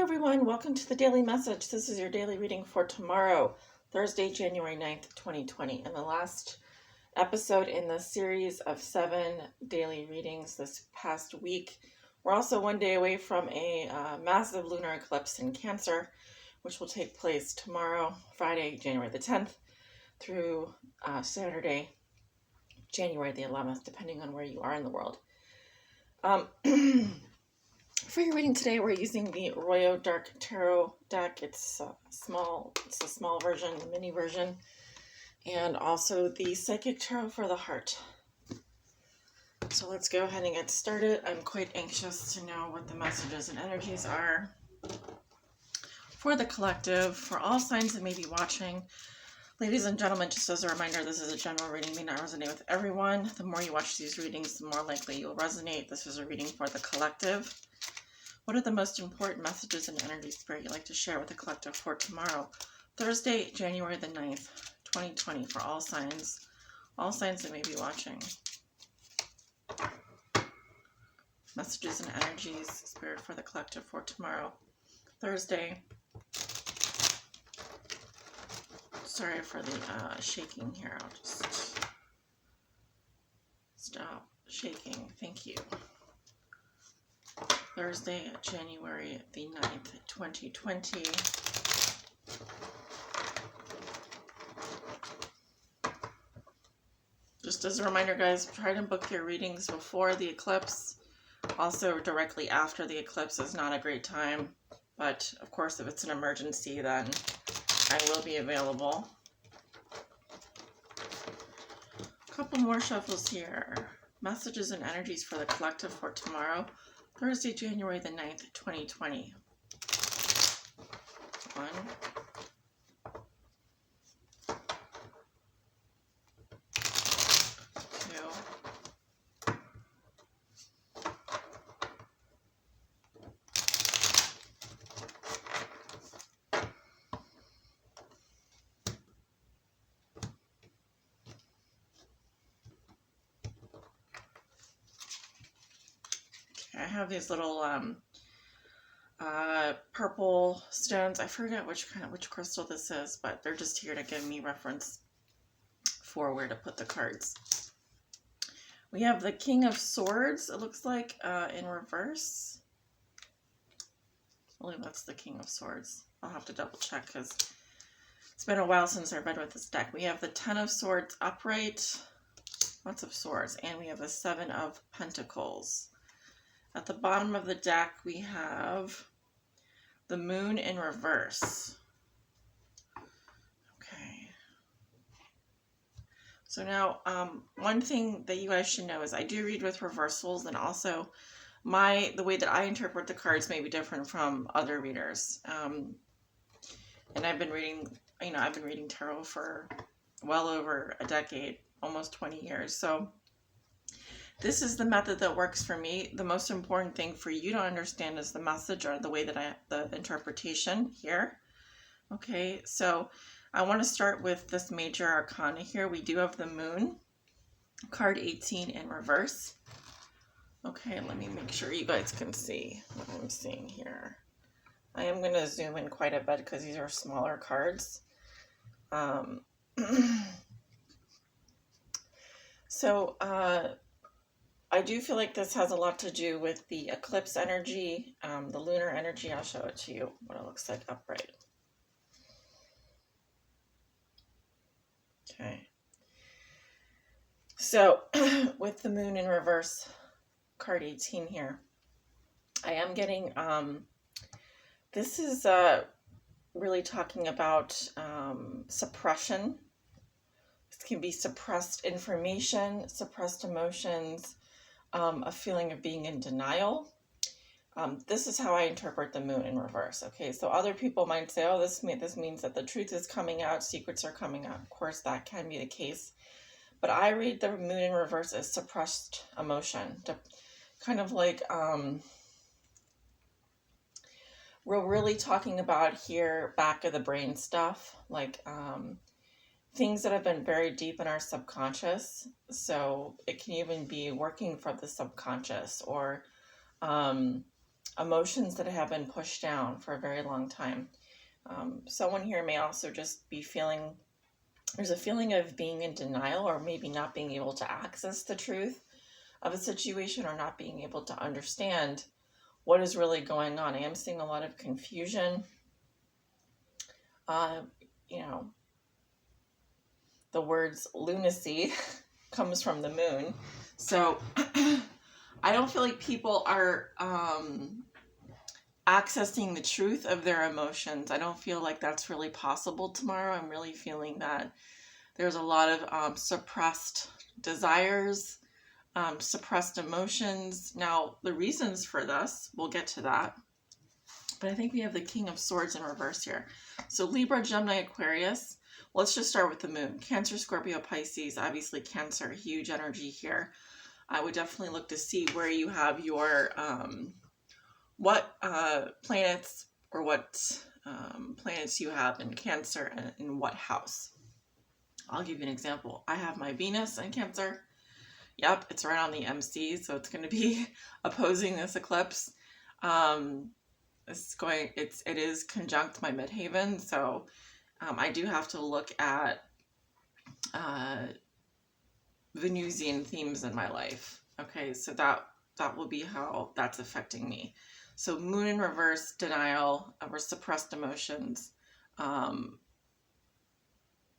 everyone, welcome to the daily message. This is your daily reading for tomorrow, Thursday, January 9th, 2020, and the last episode in the series of 7 daily readings this past week. We're also one day away from a massive lunar eclipse in Cancer, which will take place tomorrow, Friday, January the 10th, through Saturday, January the 11th, depending on where you are in the world. For your reading today, we're using the ROYO Dark Tarot deck. It's a small version, the mini version, and also the Psychic Tarot for the Heart. So let's go ahead and get started. I'm quite anxious to know what the messages and energies are for the collective, for all signs that may be watching. Ladies and gentlemen, just as a reminder, this is a general reading, may not resonate with everyone. The more you watch these readings, the more likely you'll resonate. This is a reading for the collective. What are the most important messages and energy spirit you'd like to share with the collective for tomorrow, Thursday, January the 9th, 2020, for all signs that may be watching? Messages and energies, spirit for the collective for tomorrow, Thursday. Sorry for the shaking here. I'll just stop shaking. Thank you. Thursday, January the 9th, 2020. Just as a reminder, guys, try to book your readings before the eclipse. Also, directly after the eclipse is not a great time. But, of course, if it's an emergency, then I will be available. A couple more shuffles here. Messages and energies for the collective for tomorrow, Thursday, January the 9th, 2020. 1, 2, 'Kay, I have these little purple stones. I forget which crystal this is, but they're just here to give me reference for where to put the cards. We have the King of Swords, it looks like, in reverse. I believe that's the King of Swords. I'll have to double check because it's been a while since I read with this deck. We have the Ten of Swords upright, lots of swords, and we have the Seven of Pentacles. At the bottom of the deck, we have the Moon in reverse. Okay. So now, one thing that you guys should know is I do read with reversals, and also the way that I interpret the cards may be different from other readers. And I've been reading tarot for well over a decade, almost 20 years. So this is the method that works for me. The most important thing for you to understand is the message, or the way that the interpretation here. Okay, so I want to start with this major arcana here. We do have the Moon, card 18 in reverse. Okay, let me make sure you guys can see what I'm seeing here. I am going to zoom in quite a bit because these are smaller cards. I do feel like this has a lot to do with the eclipse energy, the lunar energy. I'll show it to you, what it looks like upright. Okay. So, with the Moon in reverse, card 18 here, I am getting, this is really talking about suppression. This can be suppressed information, suppressed emotions, a feeling of being in denial. This is how I interpret the Moon in reverse. Okay, so other people might say, oh, this means that the truth is coming out, secrets are coming out. Of course, that can be the case. But I read the Moon in reverse as suppressed emotion. Kind of like, we're really talking about here back of the brain stuff, like things that have been very deep in our subconscious. So it can even be working from the subconscious, or emotions that have been pushed down for a very long time. Someone here may also just be feeling, there's a feeling of being in denial, or maybe not being able to access the truth of a situation, or not being able to understand what is really going on. I am seeing a lot of confusion. You know, the words lunacy comes from the moon. So I don't feel like people are accessing the truth of their emotions. I don't feel like that's really possible tomorrow. I'm really feeling that there's a lot of suppressed desires, suppressed emotions. Now, the reasons for this, we'll get to that. But I think we have the King of Swords in reverse here. So Libra, Gemini, Aquarius. Let's just start with the moon. Cancer, Scorpio, Pisces. Obviously Cancer, huge energy here. I would definitely look to see where you have your, what planets, or what planets you have in Cancer, and in what house. I'll give you an example. I have my Venus in Cancer. Yep, it's right on the MC, so it's going to be opposing this eclipse. It is conjunct my midheaven, so I do have to look at Venusian themes in my life. Okay, so that will be how that's affecting me. So moon in reverse, denial, or suppressed emotions.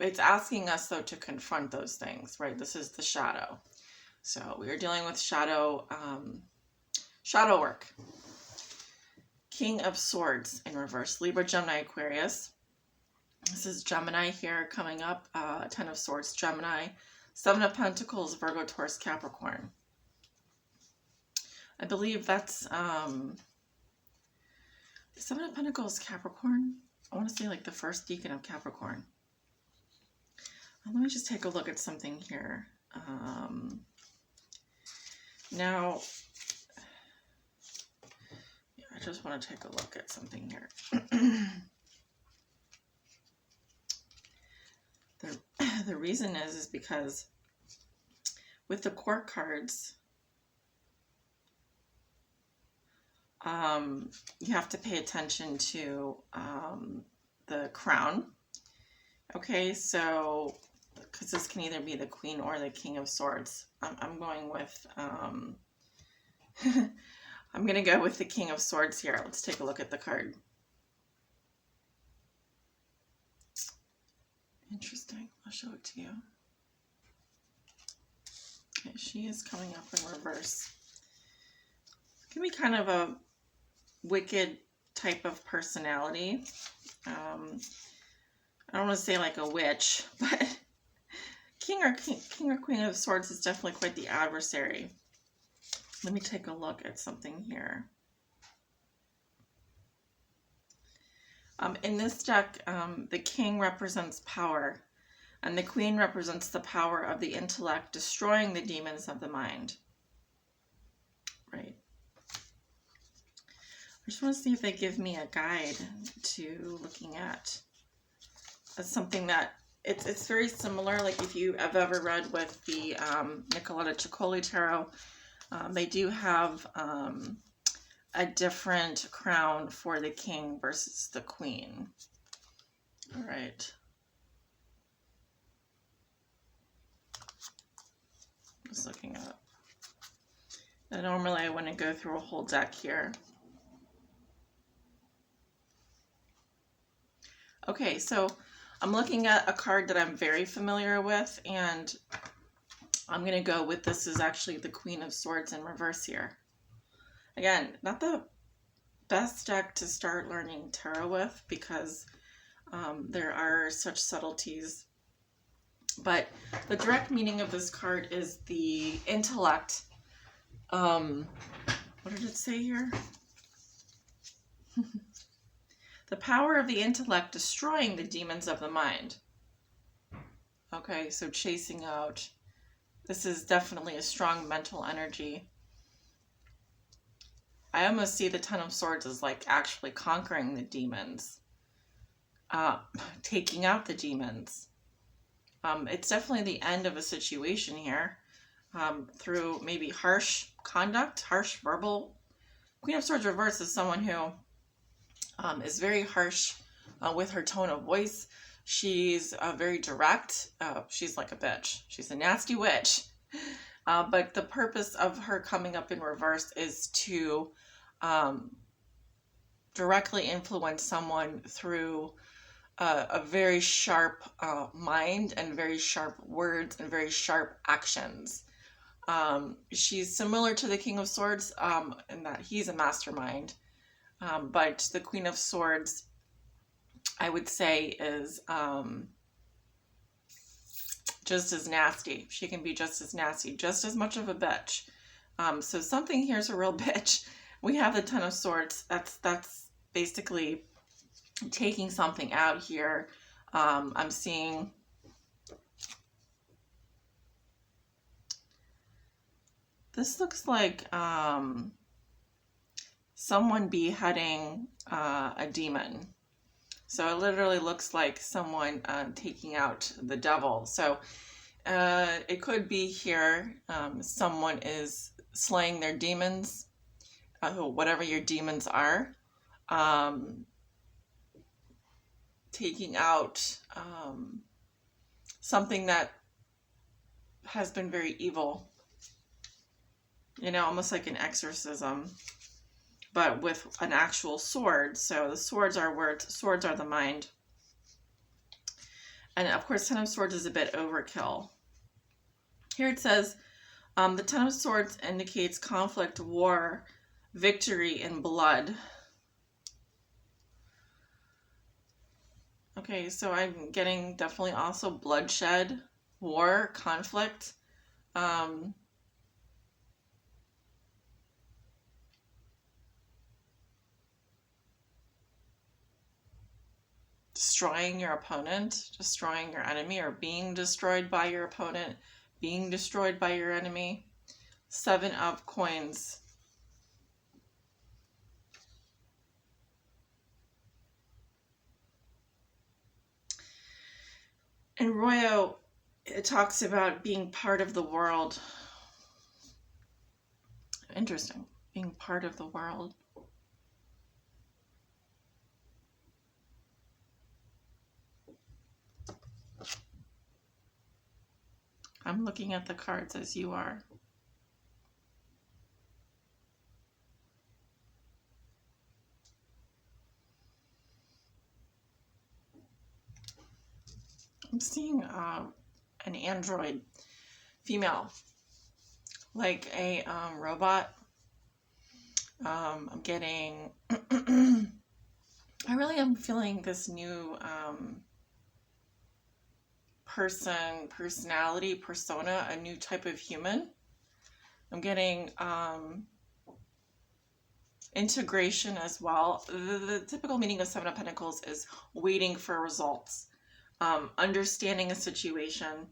It's asking us, though, to confront those things, right? This is the shadow. So we are dealing with shadow work. King of Swords in reverse, Libra, Gemini, Aquarius. This is Gemini here coming up. Ten of Swords, Gemini. Seven of Pentacles, Virgo, Taurus, Capricorn. I believe that's the Seven of Pentacles, Capricorn. I want to say like the first decan of Capricorn. Let me just take a look at something here. Now, I just want to take a look at something here. The reason is because with the court cards, you have to pay attention to the crown. Okay, so because this can either be the Queen or the King of Swords. I'm going with I'm going to go with the King of Swords here. Let's take a look at the card. Interesting. I'll show it to you. Okay, she is coming up in reverse. It can be kind of a wicked type of personality. I don't want to say like a witch, but King or Queen of Swords is definitely quite the adversary. Let me take a look at something here. In this deck, the King represents power, and the Queen represents the power of the intellect, destroying the demons of the mind. Right. I just want to see if they give me a guide to looking at something that it's very similar. Like if you have ever read with the Nicoletta Ciccoli Tarot, they do have a different crown for the King versus the Queen. All right. Just looking up. And normally I wouldn't go through a whole deck here. Okay, so I'm looking at a card that I'm very familiar with, and I'm going to go with, this is actually the Queen of Swords in reverse here. Again, not the best deck to start learning tarot with, because there are such subtleties. But the direct meaning of this card is the intellect. What did it say here? The power of the intellect destroying the demons of the mind. Okay, so chasing out. This is definitely a strong mental energy. I almost see the Ten of Swords as like actually conquering the demons. Taking out the demons. It's definitely the end of a situation here. Through maybe harsh conduct, harsh verbal Queen of Swords reversed is someone who is very harsh with her tone of voice. She's very direct. She's like a bitch. She's a nasty witch. But the purpose of her coming up in reverse is to directly influence someone through a very sharp mind and very sharp words and very sharp actions. She's similar to the King of Swords in that he's a mastermind. But the Queen of Swords, I would say, is just as nasty. She can be just as nasty, just as much of a bitch. So something here's a real bitch. We have the Ten of Swords. That's basically taking something out here. I'm seeing this looks like someone beheading a demon. So it literally looks like someone taking out the devil. So it could be here someone is slaying their demons, whatever your demons are, taking out something that has been very evil. You know, almost like an exorcism, but with an actual sword. So the swords are words, swords are the mind. And of course, Ten of Swords is a bit overkill. Here it says, the Ten of Swords indicates conflict, war, victory, and blood. Okay, so I'm getting definitely also bloodshed, war, conflict. Destroying your opponent, destroying your enemy, or being destroyed by your opponent, being destroyed by your enemy. Seven of Coins. In ROYO, it talks about being part of the world. Interesting. Being part of the world. I'm looking at the cards as you are. I'm seeing an android, female, like a robot. I'm getting, I really am feeling this new personality, persona, a new type of human. I'm getting integration as well. The typical meaning of Seven of Pentacles is waiting for results, understanding a situation.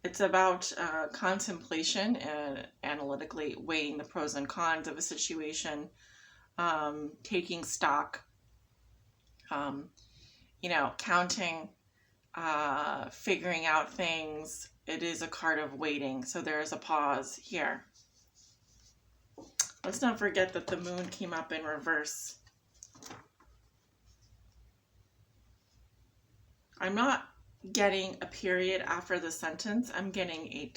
It's about contemplation and analytically weighing the pros and cons of a situation, taking stock, you know, counting, figuring out things. It is a card of waiting. So there is a pause here. Let's not forget that the moon came up in reverse. I'm not getting a period after the sentence. I'm getting a ...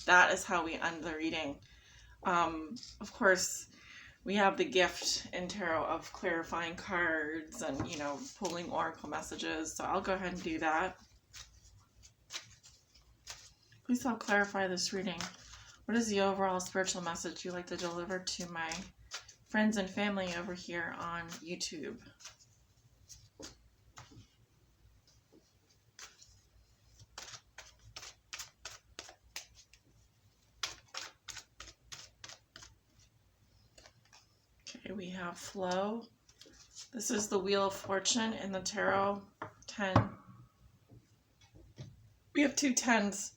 That is how we end the reading. Of course, we have the gift in tarot of clarifying cards and, you know, pulling oracle messages. So I'll go ahead and do that. Please help clarify this reading. What is the overall spiritual message you'd like to deliver to my friends and family over here on YouTube? Okay, we have flow. This is the Wheel of Fortune in the tarot. 10. We have two tens.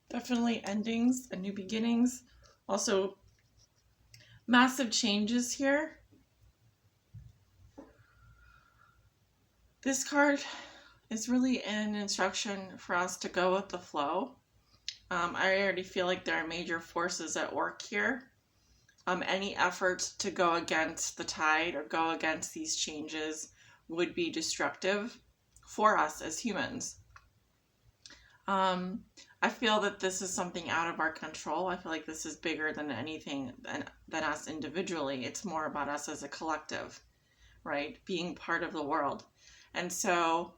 Definitely endings and new beginnings. Also, massive changes here. This card is really an instruction for us to go with the flow. I already feel like there are major forces at work here. Any effort to go against the tide or go against these changes would be destructive for us as humans. I feel that this is something out of our control. I feel like this is bigger than anything than us individually. It's more about us as a collective, right? Being part of the world. And so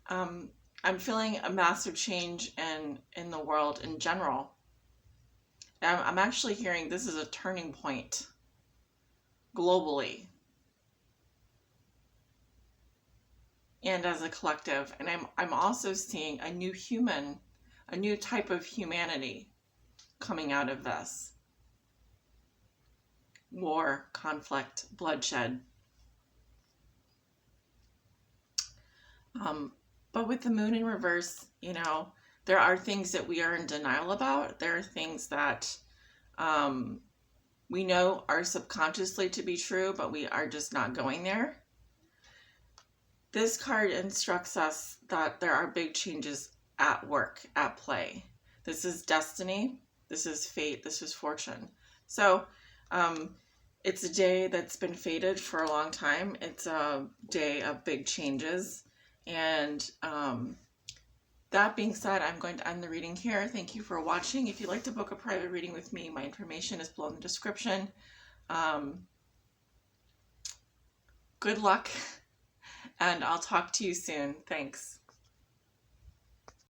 I'm feeling a massive change in the world in general. I'm actually hearing this is a turning point globally and as a collective. And I'm also seeing a new type of humanity coming out of this. War, conflict, bloodshed. But with the moon in reverse, there are things that we are in denial about. There are things that we know are subconsciously to be true, but we are just not going there. This card instructs us that there are big changes at work, at play. This is destiny. This is fate. This is fortune. So it's a day that's been fated for a long time. It's a day of big changes. And that being said, I'm going to end the reading here. Thank you for watching. If you'd like to book a private reading with me, my information is below in the description. Good luck, and I'll talk to you soon. Thanks.